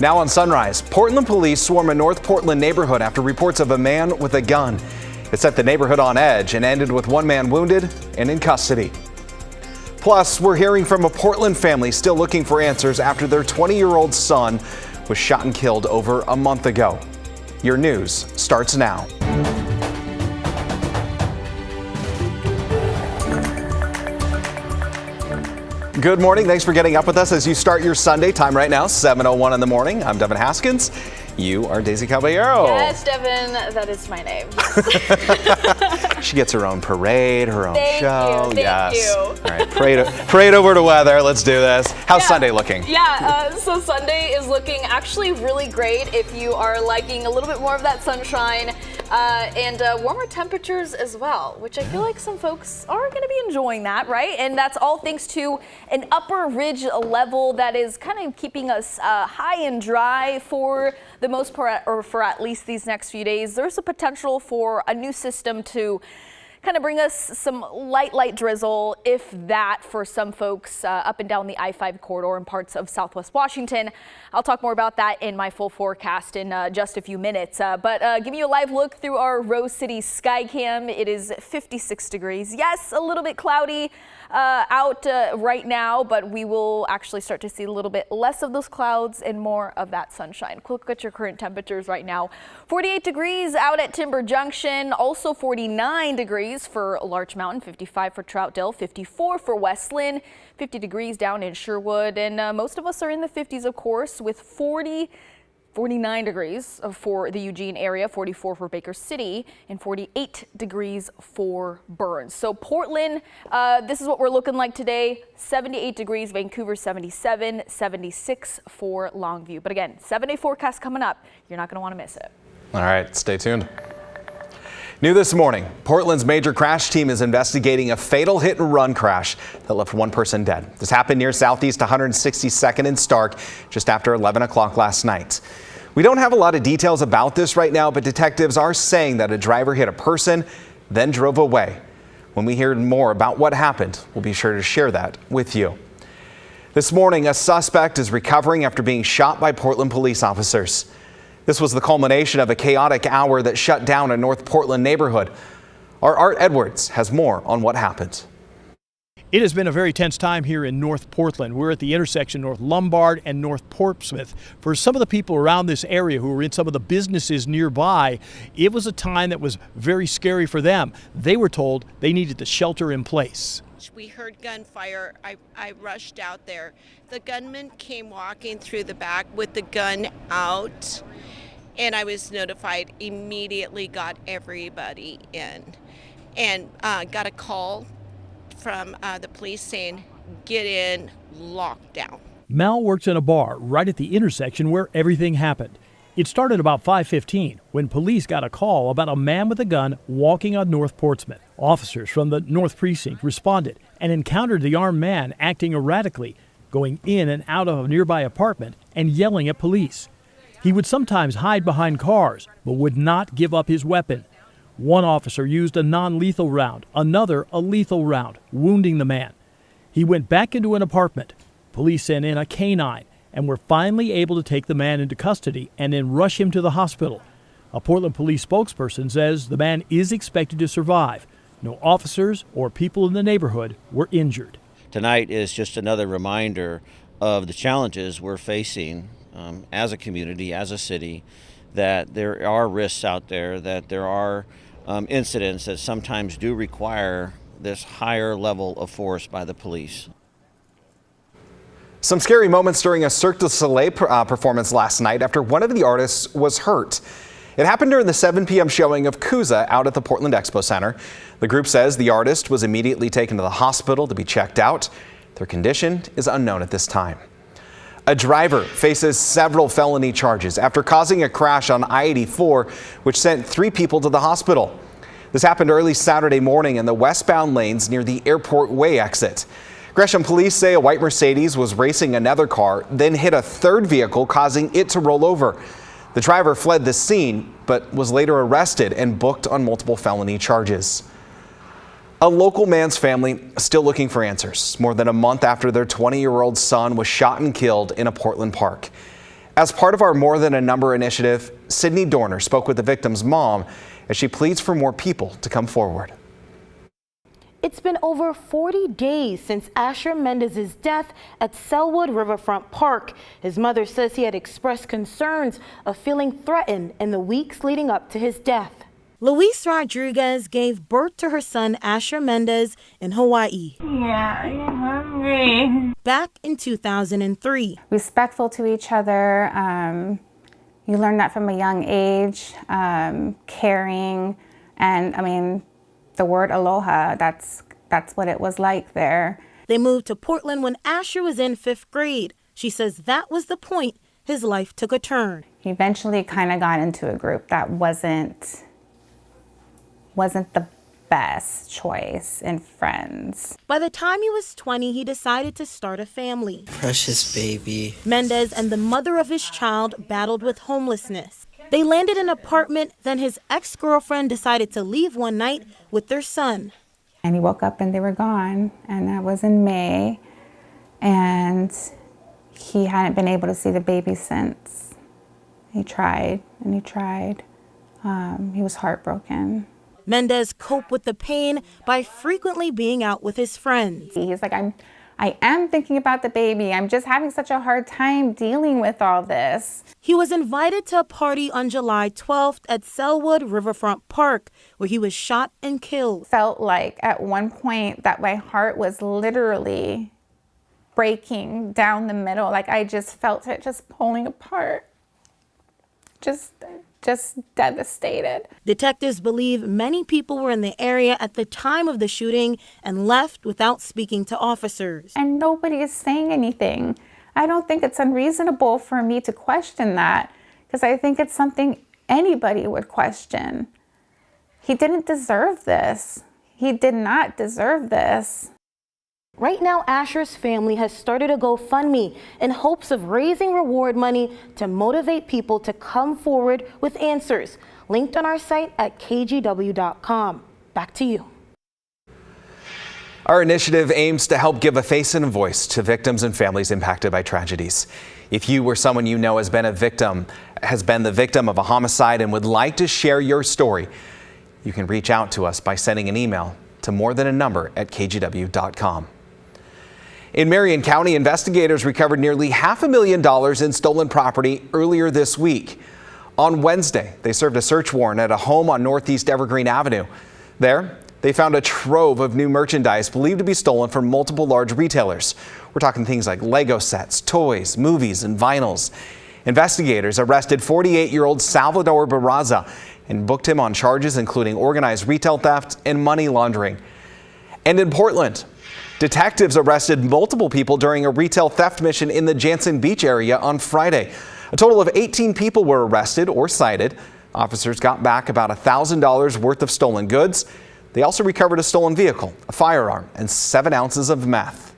Now on Sunrise, Portland police swarm a North Portland neighborhood after reports of a man with a gun. It set the neighborhood on edge and ended with one man wounded and in custody. Plus, we're hearing from a Portland family still looking for answers after their 20-year-old son was shot and killed over a month ago. Your news starts now. Good morning. Thanks for getting up with us as you start your Sunday. Time right now, 7:01 in the morning. I'm Devin Haskins. You are Daisy Caballero. Yes, Devin, that is my name. She gets her own parade, her own show. Thank you. All right, parade over to weather. Let's do this. How's Sunday looking? So Sunday is looking actually really great if you are liking a little bit more of that sunshine and warmer temperatures as well, which I feel like some folks are going to be enjoying that, right? And that's all thanks to an upper ridge level that is kind of keeping us high and dry for the most part, or for at least these next few days. There's a potential for a new system to kind of bring us some light drizzle, if that, for some folks up and down the I-5 corridor in parts of Southwest Washington. I'll talk more about that in my full forecast in just a few minutes. But give you a live look through our Rose City sky cam. It is 56 degrees. Yes, a little bit cloudy out right now, but we will actually start to see a little bit less of those clouds and more of that sunshine. Quick look at your current temperatures right now. 48 degrees out at Timber Junction, also 49 degrees for Larch Mountain, 55 for Troutdale, 54 for Westland, 50 degrees down in Sherwood, and most of us are in the 50s, of course, with 49 degrees for the Eugene area, 44 for Baker City, and 48 degrees for Burns. So Portland, this is what we're looking like today. 78 degrees, Vancouver 77, 76 for Longview. But again, 7-day forecast coming up. You're not going to want to miss it. All right, stay tuned. New this morning, Portland's major crash team is investigating a fatal hit and run crash that left one person dead. This happened near Southeast 162nd and Stark just after 11 o'clock last night. We don't have a lot of details about this right now, but detectives are saying that a driver hit a person, then drove away. When we hear more about what happened, we'll be sure to share that with you. This morning, a suspect is recovering after being shot by Portland police officers. This was the culmination of a chaotic hour that shut down a North Portland neighborhood. Our Art Edwards has more on what happened. It has been a very tense time here in North Portland. We're at the intersection North Lombard and North Portsmouth. For some of the people around this area who were in some of the businesses nearby, it was a time that was very scary for them. They were told they needed to shelter in place. We heard gunfire. I rushed out there. The gunman came walking through the back with the gun out, and I was notified immediately, got everybody in, and got a call from the police saying, get in, lockdown. Mel works in a bar right at the intersection where everything happened. It started about 5:15 when police got a call about a man with a gun walking on North Portsmouth. Officers from the North Precinct responded and encountered the armed man acting erratically, going in and out of a nearby apartment and yelling at police. He would sometimes hide behind cars, but would not give up his weapon. One officer used a non-lethal round, another a lethal round, wounding the man. He went back into an apartment. Police sent in a canine and were finally able to take the man into custody and then rush him to the hospital. A Portland police spokesperson says the man is expected to survive. No officers or people in the neighborhood were injured. Tonight is just another reminder of the challenges we're facing as a community, as a city, that there are risks out there, that there are incidents that sometimes do require this higher level of force by the police. Some scary moments during a Cirque du Soleil performance last night after one of the artists was hurt. It happened during the 7 p.m. showing of Kuza out at the Portland Expo Center. The group says the artist was immediately taken to the hospital to be checked out. Their condition is unknown at this time. A driver faces several felony charges after causing a crash on I-84, which sent 3 people to the hospital. This happened early Saturday morning in the westbound lanes near the Airport Way exit. Gresham police say a white Mercedes was racing another car, then hit a third vehicle, causing it to roll over. The driver fled the scene, but was later arrested and booked on multiple felony charges. A local man's family still looking for answers more than a month after their 20-year-old son was shot and killed in a Portland park. As part of our More Than a Number initiative, Sydney Dorner spoke with the victim's mom as she pleads for more people to come forward. It's been over 40 days since Asher Mendez's death at Selwood Riverfront Park. His mother says he had expressed concerns of feeling threatened in the weeks leading up to his death. Luis Rodriguez gave birth to her son Asher Mendez in Hawaii. Yeah, I'm hungry. Back in 2003. Respectful to each other. You learn that from a young age. Caring, and I mean, the word aloha, that's what it was like there. They moved to Portland when Asher was in 5th grade. She says that was the point his life took a turn. He eventually kind of got into a group that wasn't the best choice in friends. By the time he was 20, he decided to start a family. Precious baby. Mendez and the mother of his child battled with homelessness. They landed an apartment, then his ex-girlfriend decided to leave one night with their son. And he woke up and they were gone, and that was in May, and he hadn't been able to see the baby since. He tried and he tried. He was heartbroken. Mendez coped with the pain by frequently being out with his friends. He's like, I am thinking about the baby. I'm just having such a hard time dealing with all this. He was invited to a party on July 12th at Selwood Riverfront Park, where he was shot and killed. Felt like at one point that my heart was literally breaking down the middle. Like I just felt it just pulling apart. Just devastated. Detectives believe many people were in the area at the time of the shooting and left without speaking to officers. And nobody is saying anything. I don't think it's unreasonable for me to question that, because I think it's something anybody would question. He didn't deserve this. He did not deserve this. Right now, Asher's family has started a GoFundMe in hopes of raising reward money to motivate people to come forward with answers. Linked on our site at kgw.com. Back to you. Our initiative aims to help give a face and a voice to victims and families impacted by tragedies. If you or someone you know has been the victim of a homicide and would like to share your story, you can reach out to us by sending an email to morethananumber@kgw.com. In Marion County, investigators recovered nearly $500,000 in stolen property earlier this week. On Wednesday, they served a search warrant at a home on Northeast Evergreen Avenue. There, they found a trove of new merchandise believed to be stolen from multiple large retailers. We're talking things like Lego sets, toys, movies, and vinyls. Investigators arrested 48-year-old Salvador Barraza and booked him on charges including organized retail theft and money laundering. And in Portland, detectives arrested multiple people during a retail theft mission in the Jansen Beach area on Friday. A total of 18 people were arrested or cited. Officers got back about $1,000 worth of stolen goods. They also recovered a stolen vehicle, a firearm, and 7 ounces of meth.